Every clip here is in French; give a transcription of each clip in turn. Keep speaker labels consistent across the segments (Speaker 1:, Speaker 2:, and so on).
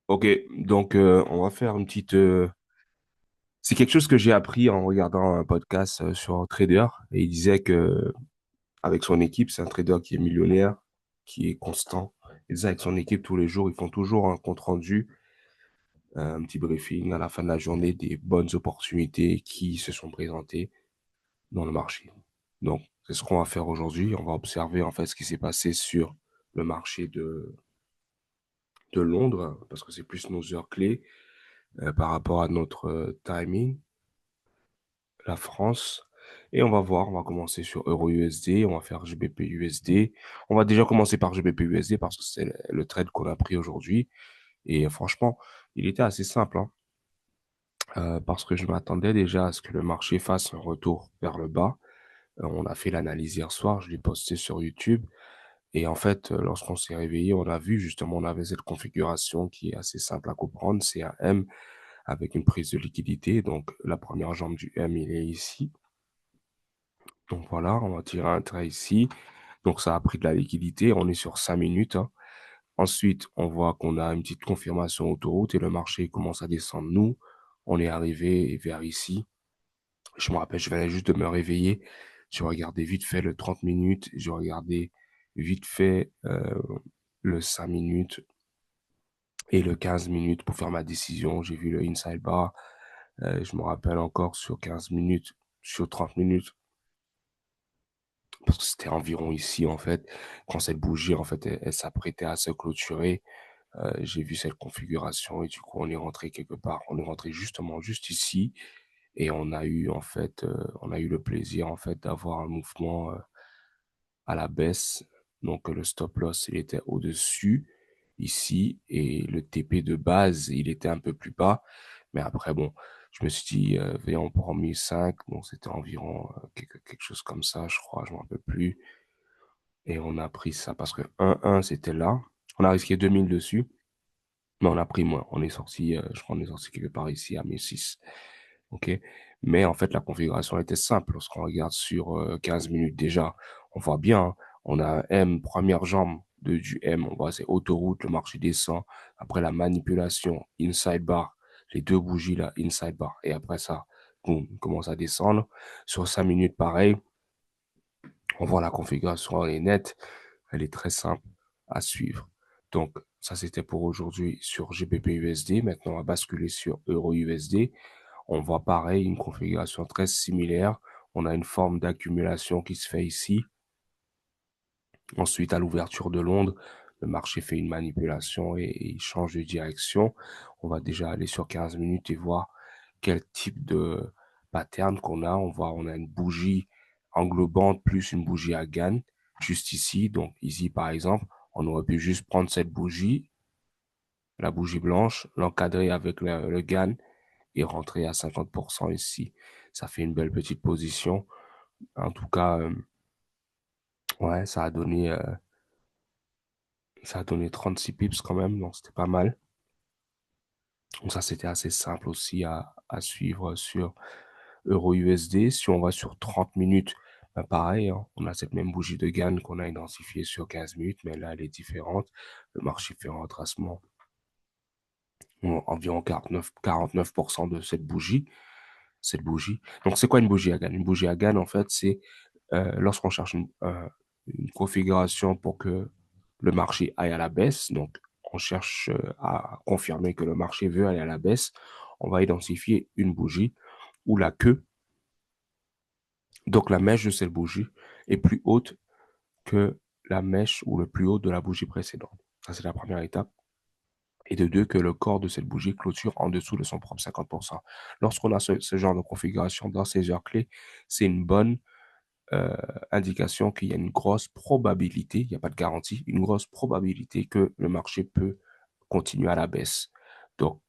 Speaker 1: Ok, donc on va faire une petite. C'est quelque chose que j'ai appris en regardant un podcast sur Trader et il disait que avec son équipe, c'est un trader qui est millionnaire, qui est constant. Il disait avec son équipe tous les jours, ils font toujours un compte rendu, un petit briefing à la fin de la journée des bonnes opportunités qui se sont présentées dans le marché. Donc c'est ce qu'on va faire aujourd'hui. On va observer en fait ce qui s'est passé sur le marché de Londres parce que c'est plus nos heures clés par rapport à notre timing. La France. Et on va voir, on va commencer sur Euro USD, on va faire GBP USD. On va déjà commencer par GBP USD parce que c'est le trade qu'on a pris aujourd'hui. Et franchement, il était assez simple, hein, parce que je m'attendais déjà à ce que le marché fasse un retour vers le bas. On a fait l'analyse hier soir, je l'ai posté sur YouTube. Et en fait, lorsqu'on s'est réveillé, on a vu justement, on avait cette configuration qui est assez simple à comprendre. C'est un M avec une prise de liquidité. Donc, la première jambe du M, il est ici. Donc voilà, on va tirer un trait ici. Donc ça a pris de la liquidité. On est sur 5 minutes, hein. Ensuite, on voit qu'on a une petite confirmation autoroute et le marché commence à descendre. Nous, on est arrivé vers ici. Je me rappelle, je venais juste de me réveiller. Je regardais vite fait le 30 minutes. Je regardais vite fait le 5 minutes et le 15 minutes pour faire ma décision. J'ai vu le inside bar. Je me rappelle encore sur 15 minutes, sur 30 minutes. Parce que c'était environ ici, en fait, quand cette bougie, en fait, elle s'apprêtait à se clôturer. J'ai vu cette configuration et du coup, on est rentré quelque part. On est rentré justement juste ici et on a eu, en fait, on a eu le plaisir, en fait, d'avoir un mouvement à la baisse. Donc, le stop loss, il était au-dessus ici et le TP de base, il était un peu plus bas. Mais après, bon, je me suis dit, on prend 1005. Donc, c'était environ quelque chose comme ça, je crois, je m'en rappelle plus. Et on a pris ça parce que 1-1, c'était là. On a risqué 2000 dessus, mais on a pris moins. On est sorti, je crois qu'on est sorti quelque part ici à 1006. OK? Mais en fait, la configuration était simple. Lorsqu'on regarde sur 15 minutes déjà, on voit bien, hein, on a un M, première jambe du M. On voit, c'est autoroute, le marché descend. Après la manipulation, inside bar, les deux bougies là, inside bar. Et après ça, boum, il commence à descendre. Sur 5 minutes, pareil. On voit la configuration, elle est nette, elle est très simple à suivre. Donc, ça, c'était pour aujourd'hui sur GBP USD. Maintenant, on va basculer sur Euro USD. On voit pareil, une configuration très similaire. On a une forme d'accumulation qui se fait ici. Ensuite, à l'ouverture de Londres, le marché fait une manipulation et il change de direction. On va déjà aller sur 15 minutes et voir quel type de pattern qu'on a. On a une bougie englobante plus une bougie à gaine juste ici. Donc ici, par exemple, on aurait pu juste prendre cette bougie, la bougie blanche, l'encadrer avec le gaine et rentrer à 50% ici. Ça fait une belle petite position. En tout cas, ouais, ça a donné 36 pips quand même, donc c'était pas mal. Donc ça, c'était assez simple aussi à suivre sur Euro USD. Si on va sur 30 minutes, ben pareil, hein, on a cette même bougie de gain qu'on a identifiée sur 15 minutes, mais là, elle est différente. Le marché fait un retracement environ 49% de cette bougie. Cette bougie. Donc, c'est quoi une bougie à gain? Une bougie à gain, en fait, c'est lorsqu'on cherche une configuration pour que le marché aille à la baisse, donc on cherche à confirmer que le marché veut aller à la baisse, on va identifier une bougie où la queue, donc la mèche de cette bougie, est plus haute que la mèche ou le plus haut de la bougie précédente. Ça, c'est la première étape. Et de deux, que le corps de cette bougie clôture en dessous de son propre 50%. Lorsqu'on a ce genre de configuration dans ces heures clés, c'est une bonne euh, indication qu'il y a une grosse probabilité, il n'y a pas de garantie, une grosse probabilité que le marché peut continuer à la baisse. Donc,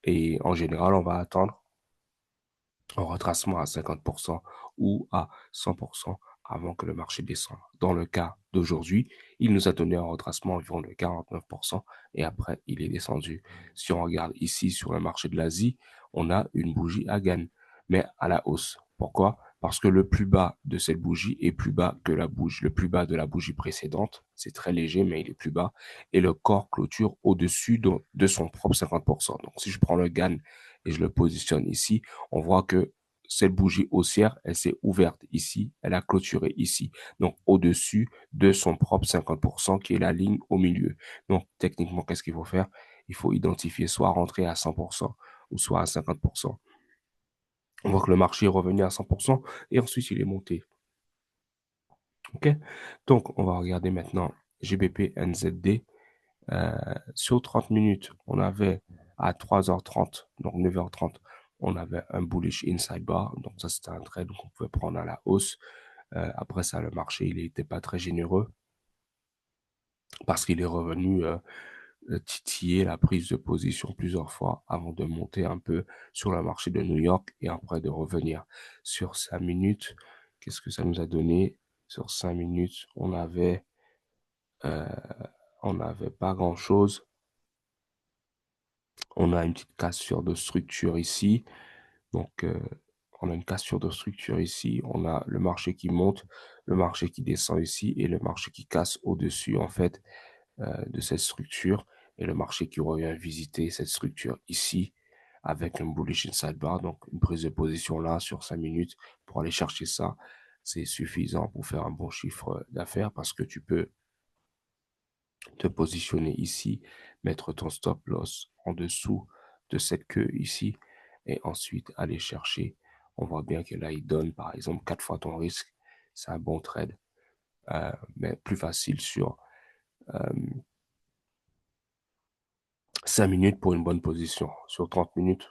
Speaker 1: et en général, on va attendre un retracement à 50% ou à 100% avant que le marché descende. Dans le cas d'aujourd'hui, il nous a donné un retracement environ de 49% et après, il est descendu. Si on regarde ici sur le marché de l'Asie, on a une bougie à gain, mais à la hausse. Pourquoi? parce que le plus bas de cette bougie est plus bas que la bougie, le plus bas de la bougie précédente. C'est très léger, mais il est plus bas. Et le corps clôture au-dessus de son propre 50%. Donc, si je prends le GAN et je le positionne ici, on voit que cette bougie haussière, elle s'est ouverte ici, elle a clôturé ici. Donc, au-dessus de son propre 50% qui est la ligne au milieu. Donc, techniquement, qu'est-ce qu'il faut faire? Il faut identifier soit rentrer à 100% ou soit à 50%. On voit que le marché est revenu à 100% et ensuite il est monté. OK? Donc, on va regarder maintenant GBP NZD. Sur 30 minutes, on avait à 3h30, donc 9h30, on avait un bullish inside bar. Donc, ça, c'était un trade qu'on pouvait prendre à la hausse. Après ça, le marché, il n'était pas très généreux parce qu'il est revenu titiller la prise de position plusieurs fois avant de monter un peu sur le marché de New York et après de revenir sur 5 minutes. Qu'est-ce que ça nous a donné? Sur 5 minutes, euh, on n'avait pas grand-chose. On a une petite cassure de structure ici. Donc, on a une cassure de structure ici. On a le marché qui monte, le marché qui descend ici et le marché qui casse au-dessus, en fait, de cette structure et le marché qui revient visiter cette structure ici avec un bullish inside bar, donc une prise de position là sur 5 minutes pour aller chercher ça. C'est suffisant pour faire un bon chiffre d'affaires parce que tu peux te positionner ici, mettre ton stop loss en dessous de cette queue ici et ensuite aller chercher. On voit bien que là, il donne par exemple 4 fois ton risque. C'est un bon trade, mais plus facile sur euh, 5 minutes pour une bonne position. Sur 30 minutes,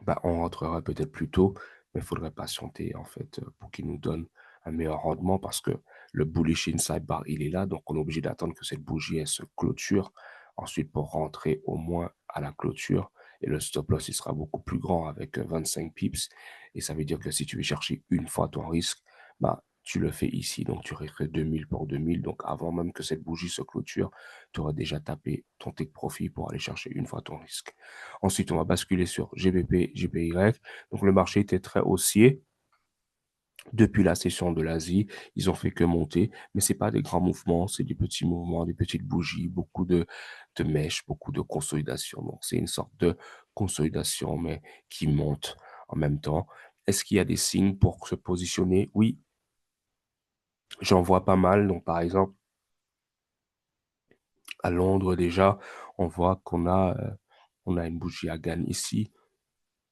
Speaker 1: bah, on rentrera peut-être plus tôt, mais il faudrait patienter en fait pour qu'il nous donne un meilleur rendement parce que le bullish inside bar, il est là, donc on est obligé d'attendre que cette bougie elle se clôture. Ensuite, pour rentrer au moins à la clôture, et le stop loss, il sera beaucoup plus grand avec 25 pips. Et ça veut dire que si tu veux chercher une fois ton risque, bah, tu le fais ici. Donc, tu risquerais 2000 pour 2000. Donc, avant même que cette bougie se clôture, tu aurais déjà tapé ton take profit pour aller chercher une fois ton risque. Ensuite, on va basculer sur GBP, GPY. Donc, le marché était très haussier. Depuis la session de l'Asie, ils ont fait que monter, mais c'est pas des grands mouvements, c'est des petits mouvements, des petites bougies, beaucoup de mèches, beaucoup de consolidation. Donc, c'est une sorte de consolidation, mais qui monte en même temps. Est-ce qu'il y a des signes pour se positionner? Oui, j'en vois pas mal. Donc, par exemple, à Londres, déjà, on voit on a une bougie à gagne ici.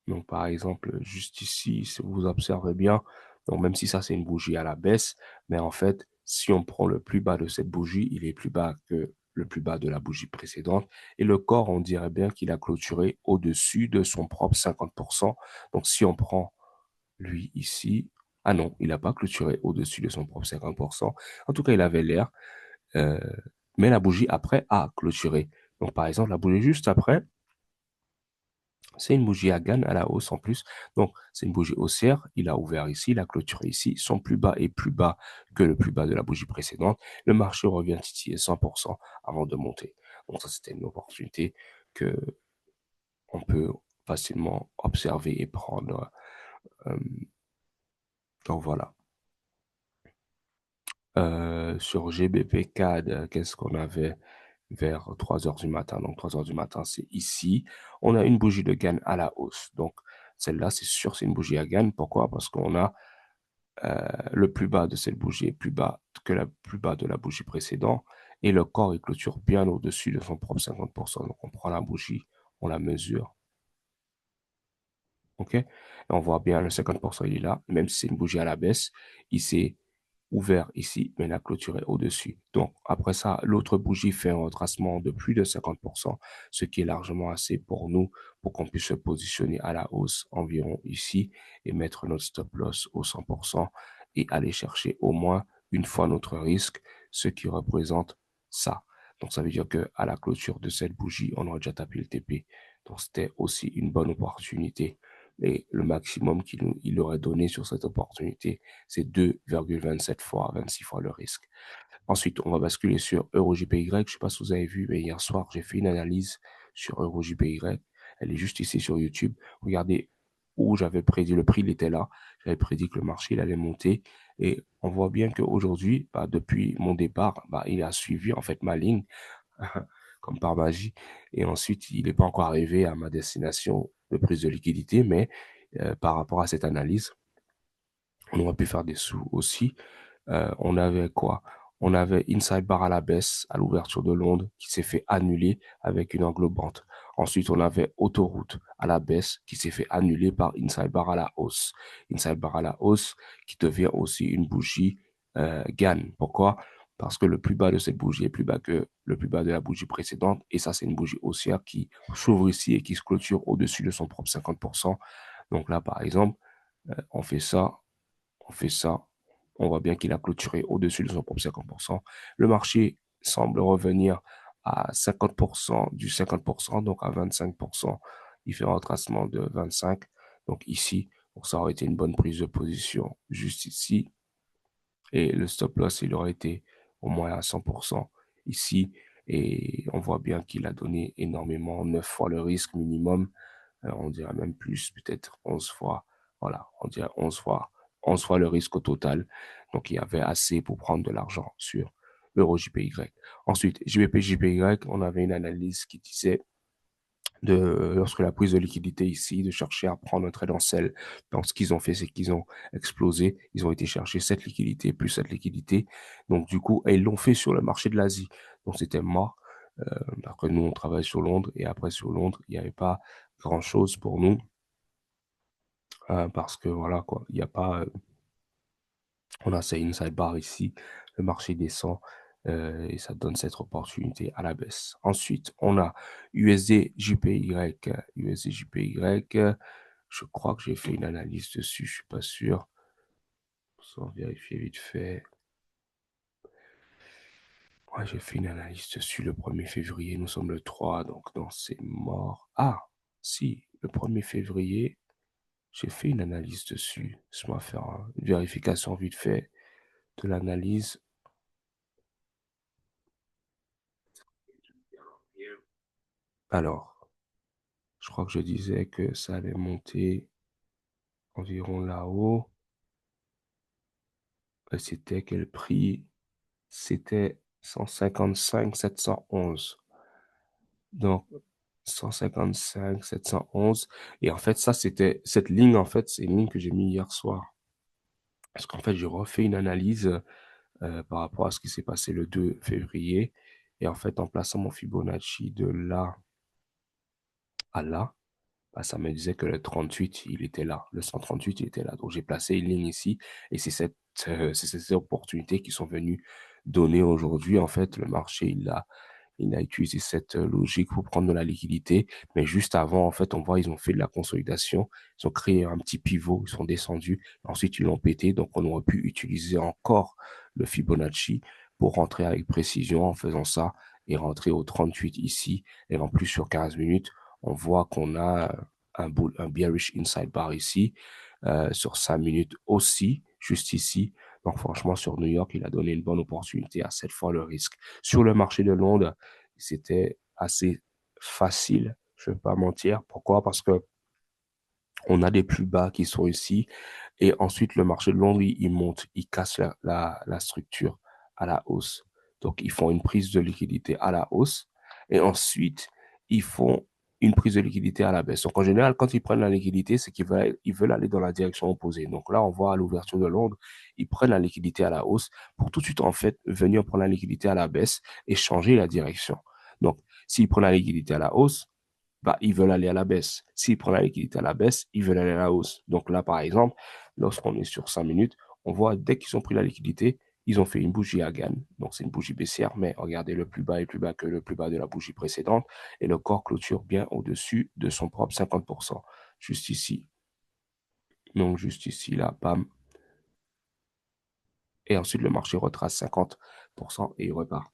Speaker 1: Donc, par exemple, juste ici, si vous observez bien, donc même si ça, c'est une bougie à la baisse, mais en fait, si on prend le plus bas de cette bougie, il est plus bas que le plus bas de la bougie précédente. Et le corps, on dirait bien qu'il a clôturé au-dessus de son propre 50%. Donc, si on prend lui ici, ah non, il n'a pas clôturé au-dessus de son propre 50%. En tout cas, il avait l'air, euh, mais la bougie après a clôturé. Donc, par exemple, la bougie juste après, c'est une bougie à Gann à la hausse en plus. Donc, c'est une bougie haussière. Il a ouvert ici, il a clôturé ici. Son plus bas est plus bas que le plus bas de la bougie précédente. Le marché revient titiller 100% avant de monter. Donc, ça, c'était une opportunité que on peut facilement observer et prendre. Euh, donc, voilà. Sur GBP CAD, qu'est-ce qu'on avait vers 3 heures du matin? Donc, 3 heures du matin, c'est ici. On a une bougie de gain à la hausse. Donc, celle-là, c'est sûr, c'est une bougie à gain. Pourquoi? Parce qu'on a le plus bas de cette bougie est plus bas que le plus bas de la bougie précédente et le corps il clôture bien au-dessus de son propre 50%. Donc, on prend la bougie, on la mesure, OK? Et on voit bien le 50%, il est là. Même si c'est une bougie à la baisse, il s'est ouvert ici, mais la clôture est au-dessus. Donc, après ça, l'autre bougie fait un retracement de plus de 50%, ce qui est largement assez pour nous, pour qu'on puisse se positionner à la hausse environ ici et mettre notre stop loss au 100% et aller chercher au moins une fois notre risque, ce qui représente ça. Donc, ça veut dire que à la clôture de cette bougie, on aurait déjà tapé le TP. Donc, c'était aussi une bonne opportunité. Et le maximum il aurait donné sur cette opportunité, c'est 2,27 fois, 26 fois le risque. Ensuite, on va basculer sur EuroJPY. Je ne sais pas si vous avez vu, mais hier soir, j'ai fait une analyse sur EuroJPY. Elle est juste ici sur YouTube. Regardez où j'avais prédit, le prix il était là, j'avais prédit que le marché il allait monter. Et on voit bien qu'aujourd'hui, bah, depuis mon départ, bah, il a suivi en fait ma ligne, comme par magie. Et ensuite, il n'est pas encore arrivé à ma destination de prise de liquidité, mais par rapport à cette analyse, on aurait pu faire des sous aussi. On avait quoi? On avait Inside Bar à la baisse à l'ouverture de Londres qui s'est fait annuler avec une englobante. Ensuite, on avait Autoroute à la baisse qui s'est fait annuler par Inside Bar à la hausse. Inside Bar à la hausse qui devient aussi une bougie Gann. Pourquoi? Parce que le plus bas de cette bougie est plus bas que le plus bas de la bougie précédente. Et ça, c'est une bougie haussière qui s'ouvre ici et qui se clôture au-dessus de son propre 50%. Donc là, par exemple, on fait ça, on fait ça. On voit bien qu'il a clôturé au-dessus de son propre 50%. Le marché semble revenir à 50% du 50%, donc à 25%. Il fait un retracement de 25. Donc ici, donc ça aurait été une bonne prise de position juste ici. Et le stop loss, il aurait été au moins à 100% ici. Et on voit bien qu'il a donné énormément, 9 fois le risque minimum. On dirait même plus, peut-être 11 fois. Voilà, on dirait 11 fois le risque au total. Donc, il y avait assez pour prendre de l'argent sur l'euro JPY. Ensuite, JBP, JPY, on avait une analyse qui disait lorsque la prise de liquidité ici, de chercher à prendre un trade en sell. Donc, ce qu'ils ont fait, c'est qu'ils ont explosé. Ils ont été chercher cette liquidité plus cette liquidité. Donc, du coup, et ils l'ont fait sur le marché de l'Asie. Donc, c'était mort. Après, nous, on travaille sur Londres. Et après, sur Londres, il n'y avait pas grand-chose pour nous. Parce que, voilà, quoi, il n'y a pas... on a ces inside bar ici. Le marché descend. Et ça donne cette opportunité à la baisse. Ensuite, on a USD JPY. USD JPY. Je crois que j'ai fait une analyse dessus, je suis pas sûr. Sans vérifier vite fait. Ouais, j'ai fait une analyse dessus le 1er février. Nous sommes le 3, donc non, c'est mort. Ah, si, le 1er février, j'ai fait une analyse dessus. Laisse-moi faire une vérification vite fait de l'analyse. Alors, je crois que je disais que ça allait monter environ là-haut. C'était quel prix? C'était 155 711. Donc, 155 711. Et en fait, ça, c'était, cette ligne, en fait, c'est une ligne que j'ai mis hier soir. Parce qu'en fait, j'ai refait une analyse par rapport à ce qui s'est passé le 2 février. Et en fait, en plaçant mon Fibonacci de là à là, bah, ça me disait que le 38, il était là. Le 138, il était là. Donc, j'ai placé une ligne ici. Et c'est ces opportunités qui sont venues donner aujourd'hui. En fait, le marché, il a utilisé cette logique pour prendre de la liquidité. Mais juste avant, en fait, on voit, ils ont fait de la consolidation. Ils ont créé un petit pivot. Ils sont descendus. Ensuite, ils l'ont pété. Donc, on aurait pu utiliser encore le Fibonacci pour rentrer avec précision en faisant ça et rentrer au 38 ici. Et en plus, sur 15 minutes, on voit qu'on a un bearish inside bar ici, sur 5 minutes aussi, juste ici. Donc franchement, sur New York, il a donné une bonne opportunité à 7 fois le risque. Sur le marché de Londres, c'était assez facile, je ne vais pas mentir. Pourquoi? Parce que on a des plus bas qui sont ici. Et ensuite, le marché de Londres, il monte, il casse la structure à la hausse. Donc, ils font une prise de liquidité à la hausse. Et ensuite, ils font une prise de liquidité à la baisse. Donc, en général, quand ils prennent la liquidité, c'est ils veulent aller dans la direction opposée. Donc là, on voit à l'ouverture de Londres, ils prennent la liquidité à la hausse pour tout de suite, en fait, venir prendre la liquidité à la baisse et changer la direction. Donc, s'ils prennent la liquidité à la hausse, bah, ils veulent aller à la baisse. S'ils prennent la liquidité à la baisse, ils veulent aller à la hausse. Donc là, par exemple, lorsqu'on est sur 5 minutes, on voit dès qu'ils ont pris la liquidité, ils ont fait une bougie à gamme. Donc c'est une bougie baissière, mais regardez, le plus bas est plus bas que le plus bas de la bougie précédente. Et le corps clôture bien au-dessus de son propre 50%. Juste ici. Donc juste ici, là, bam. Et ensuite, le marché retrace 50% et il repart.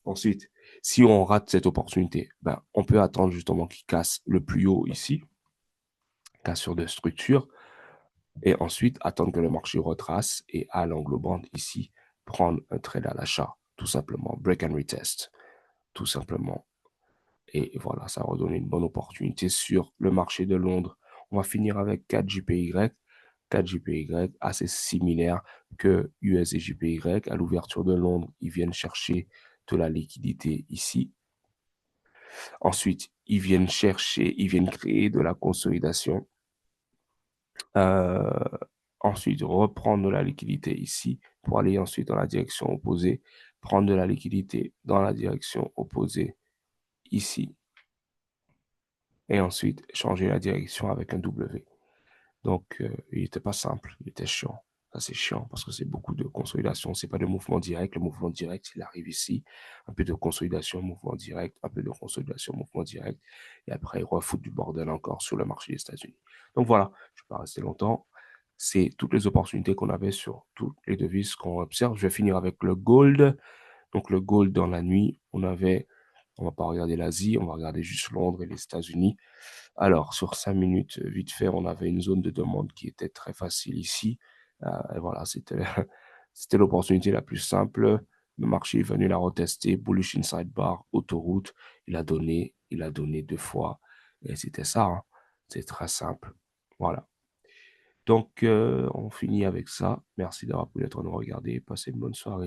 Speaker 1: Ensuite, si on rate cette opportunité, ben, on peut attendre justement qu'il casse le plus haut ici, cassure de structure. Et ensuite, attendre que le marché retrace et à l'englobante ici, prendre un trade à l'achat, tout simplement. Break and retest, tout simplement. Et voilà, ça redonne une bonne opportunité sur le marché de Londres. On va finir avec 4 JPY. 4 JPY assez similaire que USD JPY. À l'ouverture de Londres, ils viennent chercher de la liquidité ici. Ensuite, ils viennent créer de la consolidation. Euh, Ensuite, reprendre de la liquidité ici pour aller ensuite dans la direction opposée. Prendre de la liquidité dans la direction opposée ici. Et ensuite, changer la direction avec un W. Donc, il n'était pas simple, il était chiant. Ça, c'est chiant parce que c'est beaucoup de consolidation. C'est pas de mouvement direct. Le mouvement direct, il arrive ici. Un peu de consolidation, mouvement direct. Un peu de consolidation, mouvement direct. Et après, il refout du bordel encore sur le marché des États-Unis. Donc voilà, je ne vais pas rester longtemps. C'est toutes les opportunités qu'on avait sur toutes les devises qu'on observe. Je vais finir avec le gold. Donc le gold dans la nuit, on va pas regarder l'Asie, on va regarder juste Londres et les États-Unis. Alors, sur 5 minutes, vite fait, on avait une zone de demande qui était très facile ici. Et voilà, c'était, c'était l'opportunité la plus simple. Le marché est venu la retester. Bullish inside bar, autoroute. Il a donné 2 fois. Et c'était ça, hein. C'est très simple. Voilà. Donc, on finit avec ça. Merci d'avoir pris le temps de regarder. Passez une bonne soirée.